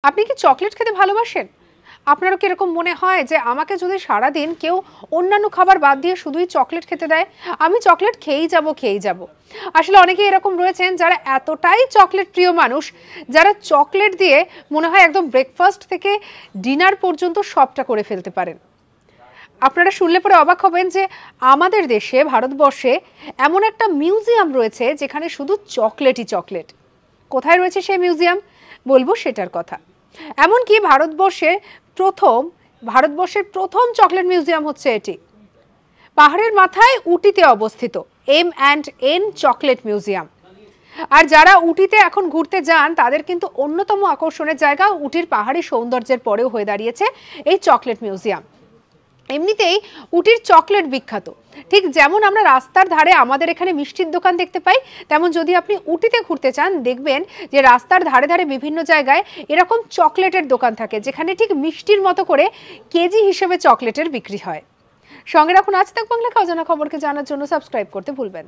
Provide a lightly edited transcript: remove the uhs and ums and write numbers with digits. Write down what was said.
আপনি কি চকলেট খেতে ভালোবাসেন? আপনারও কি এরকম মনে হয় যে আমাকে যদি সারাদিন কেউ অন্যান্য খাবার বাদ দিয়ে শুধুই চকলেট খেতে দেয়, আমি চকলেট খেয়েই যাব। আসলে অনেকেই এরকম রয়েছেন যারা এতটাই চকলেট প্রিয় মানুষ, যারা চকলেট দিয়ে মনে হয় একদম ব্রেকফাস্ট থেকে ডিনার পর্যন্ত সবটা করে ফেলতে পারেন। আপনারা শুনলে পরে অবাক হবেন যে আমাদের দেশে, ভারতবর্ষে এমন একটা মিউজিয়াম রয়েছে যেখানে শুধু চকলেটই চকলেট। কোথায় রয়েছে সেই মিউজিয়াম? বলবো সেটার কথা। এমনকি ভারতবর্ষের প্রথম চকলেট মিউজিয়াম হচ্ছে এটি। পাহাড়ের মাথায় উটিতে অবস্থিত M&N চকলেট মিউজিয়াম। আর যারা উটিতে এখন ঘুরতে যান তাদের কিন্তু অন্যতম আকর্ষণের জায়গা উটির পাহাড়ি সৌন্দর্যের পরেও হয়ে দাঁড়িয়েছে এই চকলেট মিউজিয়াম। এমনিতেই উটির চকলেট বিখ্যাত। ঠিক যেমন আমরা রাস্তার ধারে আমাদের এখানে মিষ্টির দোকান দেখতে পাই, তেমন যদি আপনি উটিতে ঘুরতে চান দেখবেন যে রাস্তার ধারে ধারে বিভিন্ন জায়গায় এরকম চকলেটের দোকান থাকে, যেখানে ঠিক মিষ্টির মতো করে কেজি হিসেবে চকলেটের বিক্রি হয়। সঙ্গে রাখুন আজ তাক বাংলা, অজানা খবরকে জানার জন্য সাবস্ক্রাইব করতে ভুলবেন না।